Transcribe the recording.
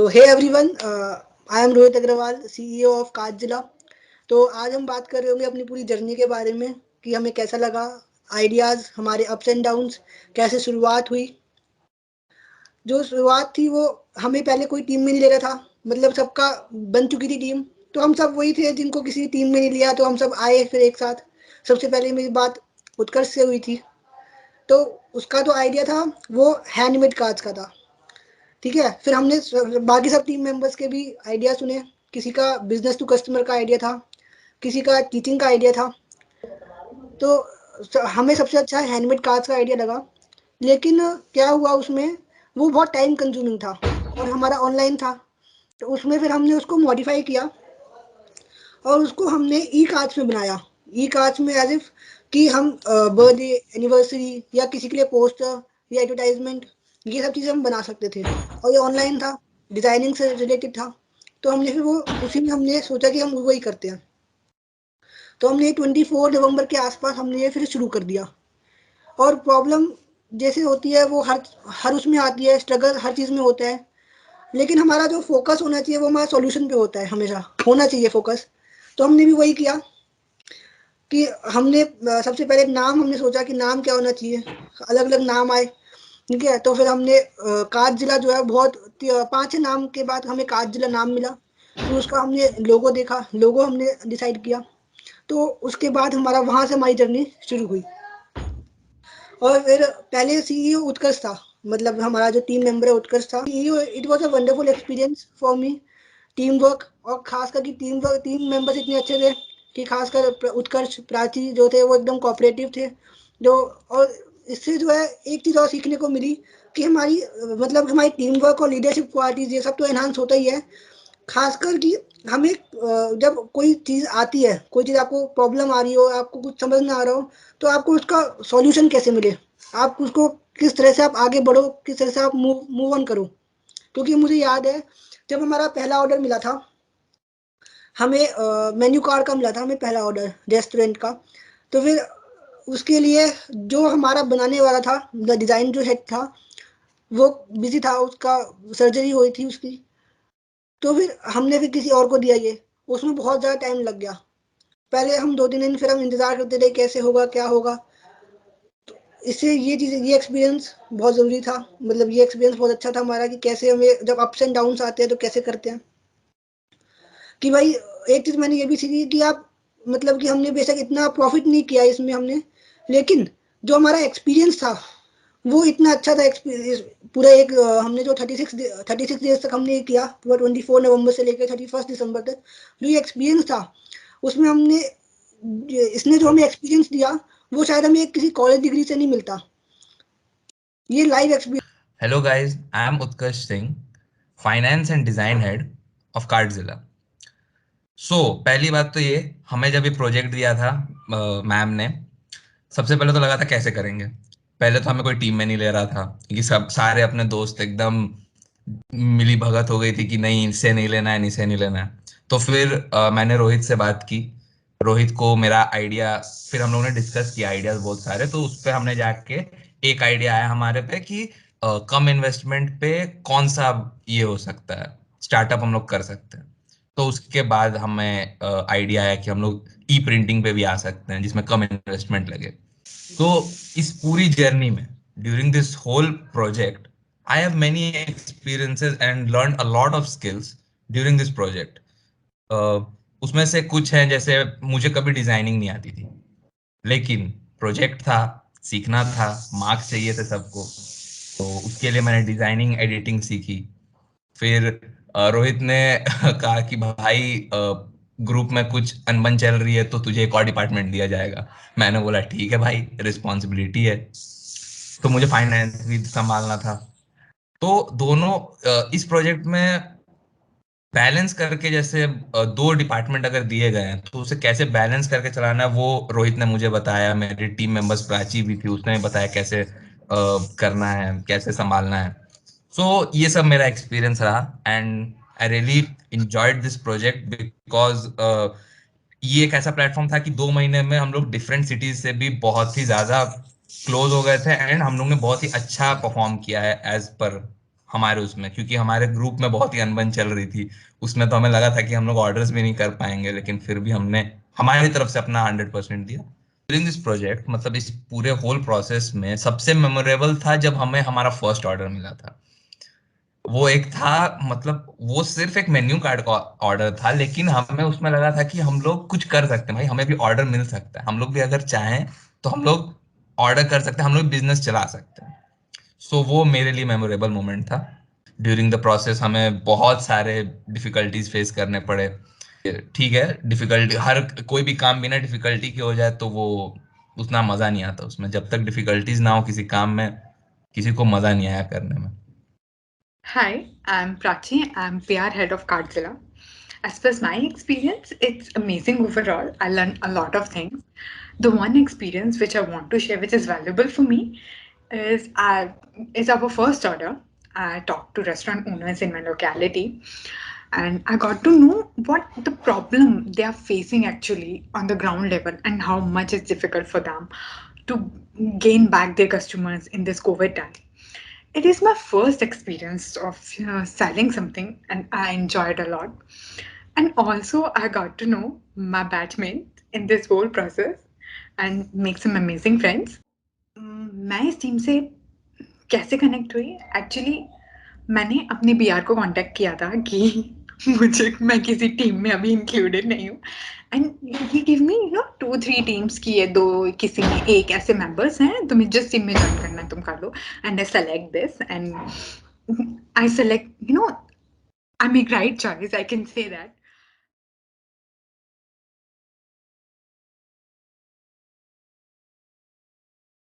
तो hey everyone, I am Rohit Agarwal, CEO of काजजिला। तो आज हम बात कर रहे होंगे अपनी पूरी जर्नी के बारे में कि हमें कैसा लगा, आइडियाज़, हमारे अप्स एंड डाउन्स, कैसे शुरुआत हुई। जो शुरुआत थी वो हमें पहले कोई टीम में नहीं ले रहा था, मतलब सबका बन चुकी थी टीम, तो हम सब वही थे जिनको किसी टीम में नहीं लिया, तो हम सब आए फिर एक साथ। सबसे पहले मेरी बात उत्कर्ष से हुई थी, तो उसका जो आइडिया था वो हैंडमेड कार्ड्स का था। ठीक है, फिर हमने बाकी सब टीम मेंबर्स के भी आइडिया सुने। किसी का बिजनेस टू कस्टमर का आइडिया था, किसी का टीचिंग का आइडिया था। तो हमें सबसे अच्छा हैंडमेड कार्ड्स का आइडिया लगा, लेकिन क्या हुआ उसमें, वो बहुत टाइम कंज्यूमिंग था और हमारा ऑनलाइन था। तो उसमें फिर हमने उसको मॉडिफाई किया और उसको हमने ई कार्ड्स में बनाया। ई कार्ड्स में एज इफ कि हम बर्थडे, एनिवर्सरी या किसी के लिए पोस्टर या एडवर्टाइजमेंट, ये सब चीज़ें हम बना सकते थे और ये ऑनलाइन था, डिज़ाइनिंग से रिलेटेड था। तो हमने फिर वो उसी में हमने सोचा कि हम वही करते हैं। तो हमने 24 नवंबर के आसपास हमने ये फिर शुरू कर दिया। और प्रॉब्लम जैसे होती है वो हर हर उसमें आती है, स्ट्रगल हर चीज़ में होता है, लेकिन हमारा जो फोकस होना चाहिए वो हमारा सॉल्यूशन पे होता है, हमेशा होना चाहिए फोकस। तो हमने भी वही किया कि हमने सबसे पहले नाम हमने सोचा कि नाम क्या होना चाहिए। अलग अलग नाम आए, ठीक है। तो फिर हमने काज जिला जो है बहुत 5-6 नाम के बाद हमें काज जिला नाम मिला। फिर उसका हमने लोगो देखा, लोगो हमने डिसाइड किया। तो उसके बाद हमारा वहाँ से हमारी जर्नी शुरू हुई। और फिर पहले सीईओ उत्कर्ष था, मतलब हमारा जो टीम मेंबर है उत्कर्ष था CEO. It was a wonderful experience for me. Team work, और खासकर कि टीम मेंबर्स इतने अच्छे थे कि खासकर उत्कर्ष, प्राची जो थे वो एकदम कोऑपरेटिव थे। जो और इससे जो है एक चीज़ और सीखने को मिली कि हमारी मतलब हमारी टीम वर्क और लीडरशिप क्वालिटीज़ ये सब तो एनहांस होता ही है। खासकर कि हमें जब कोई चीज़ आती है, कोई चीज़ आपको प्रॉब्लम आ रही हो, आपको कुछ समझ ना आ रहा हो, तो आपको उसका सॉल्यूशन कैसे मिले, आप उसको किस तरह से आप आगे बढ़ो, किस तरह से आप मूव ऑन करो। क्योंकि मुझे याद है जब हमारा पहला ऑर्डर मिला था, हमें मेन्यू कार्ड का मिला था, हमें पहला ऑर्डर रेस्टोरेंट का। तो फिर उसके लिए जो हमारा बनाने वाला था, डिज़ाइन जो हेड था वो बिजी था, उसका सर्जरी हुई थी उसकी। तो फिर हमने फिर किसी और को दिया ये, उसमें बहुत ज़्यादा टाइम लग गया। पहले हम 2-3 दिन फिर हम इंतज़ार करते थे कैसे होगा, क्या होगा। तो इससे ये चीज़ें, ये एक्सपीरियंस बहुत ज़रूरी था, मतलब ये एक्सपीरियंस बहुत अच्छा था हमारा कि कैसे हमें जब अप्स एंड डाउन्स आते हैं तो कैसे करते हैं। कि भाई एक चीज़ मैंने ये भी सीखी कि आप मतलब कि हमने बेशक इतना प्रॉफिट नहीं किया इसमें हमने, लेकिन जो हमारा एक्सपीरियंस था वो इतना अच्छा था। एक्सपीरियंस पूरा एक हमने जो 36 डेज तक हमने किया, पूरा 24 नवंबर से लेकर 31 दिसंबर तक जो ये एक्सपीरियंस था, उसमें हमने इसने जो हमें एक्सपीरियंस दिया वो शायद हमें किसी कॉलेज डिग्री से नहीं मिलता, ये live experience. Hello guys, I am Utkarsh Singh, Finance and Design Head of Cardzilla. पहली बात तो ये, हमें जब ये प्रोजेक्ट दिया था मैम ने, सबसे पहले तो लगा था कैसे करेंगे। पहले तो हमें कोई टीम में नहीं ले रहा था क्योंकि सब सारे अपने दोस्त एकदम मिली भगत हो गई थी कि नहीं इनसे नहीं लेना है, इनसे नहीं लेना है। तो फिर मैंने रोहित से बात की। रोहित को मेरा आइडिया, फिर हम लोगों ने डिस्कस किया आइडियाज बहुत सारे, तो उस पे हमने जाके एक आइडिया आया हमारे पे कि कम इन्वेस्टमेंट पे कौन सा ये हो सकता है, स्टार्टअप हम लोग कर सकते हैं। तो उसके बाद हमें आइडिया आया कि हम लोग ई प्रिंटिंग पे भी आ सकते हैं जिसमें कम इन्वेस्टमेंट लगे। तो इस पूरी जर्नी में, during this whole project, I have many experiences and learned a lot of skills during this project. उसमें से कुछ हैं, जैसे मुझे कभी डिजाइनिंग नहीं आती थी, लेकिन प्रोजेक्ट था, सीखना था, मार्क्स चाहिए थे सबको, तो उसके लिए मैंने डिजाइनिंग एडिटिंग सीखी। फिर रोहित ने कहा कि भाई ग्रुप में कुछ अनबन चल रही है तो तुझे एक और डिपार्टमेंट दिया जाएगा। मैंने बोला ठीक है भाई, रिस्पॉन्सिबिलिटी है। तो मुझे फाइनेंस भी संभालना था। तो दोनों इस प्रोजेक्ट में बैलेंस करके, जैसे दो डिपार्टमेंट अगर दिए गए हैं तो उसे कैसे बैलेंस करके चलाना है वो रोहित ने मुझे बताया। मेरी टीम मेंबर्स प्राची भी थी, उसने भी बताया कैसे करना है, कैसे संभालना है। ये सब मेरा एक्सपीरियंस रहा and I really enjoyed this project because ये एक ऐसा प्लेटफॉर्म था कि 2 महीने में हम लोग डिफरेंट सिटीज से भी बहुत ही ज्यादा क्लोज हो गए थे एंड हम लोग ने बहुत ही अच्छा परफॉर्म किया है एज पर हमारे उसमें, क्योंकि हमारे ग्रुप में बहुत ही अनबन चल रही थी। उसमें तो हमें लगा था कि हम लोग ऑर्डर्स भी नहीं कर पाएंगे, लेकिन फिर भी हमने हमारी तरफ से अपना 100% दिया ड्यूरिंग दिस प्रोजेक्ट। मतलब इस पूरे होल प्रोसेस में सबसे मेमोरेबल था जब हमें हमारा फर्स्ट ऑर्डर मिला था। वो एक था, मतलब वो सिर्फ एक मेन्यू कार्ड का ऑर्डर था, लेकिन हमें उसमें लगा था कि हम लोग कुछ कर सकते हैं भाई, हमें भी ऑर्डर मिल सकता है, हम लोग भी अगर चाहें तो हम लोग ऑर्डर कर सकते हैं, हम लोग बिजनेस चला सकते हैं। सो वो मेरे लिए मेमोरेबल मोमेंट था। ड्यूरिंग द प्रोसेस हमें बहुत सारे डिफिकल्टीज फेस करने पड़े। ठीक है, डिफिकल्टी हर कोई भी काम बिना डिफिकल्टी के हो जाए तो वो उतना मजा नहीं आता उसमें। जब तक डिफिकल्टीज ना हो किसी काम में, किसी को मजा नहीं आया करने में। Hi, I'm Prachi. I'm PR head of Cardzilla. As per my experience, it's amazing overall. I learned a lot of things. The one experience which I want to share, which is valuable for me, is our first order. I talked to restaurant owners in my locality, and I got to know what the problem they are facing actually on the ground level and how much it's difficult for them to gain back their customers in this COVID time. It is my first experience of selling something, and I enjoyed a lot. And also, I got to know my batchmate in this whole process and make some amazing friends. मैं इस team से कैसे connect हुई? Actually मैंने अपने B R को contact किया था कि मुझे मैं किसी टीम में अभी इंक्लूडेड नहीं हूँ, and he give me 2-3 teams की ये दो किसी में एक ऐसे मेंबर्स हैं, तुम्हें जिस टीम में ज्वाइन करना है तुम कर लो, and I select this and I select, I make right choice, I can say that.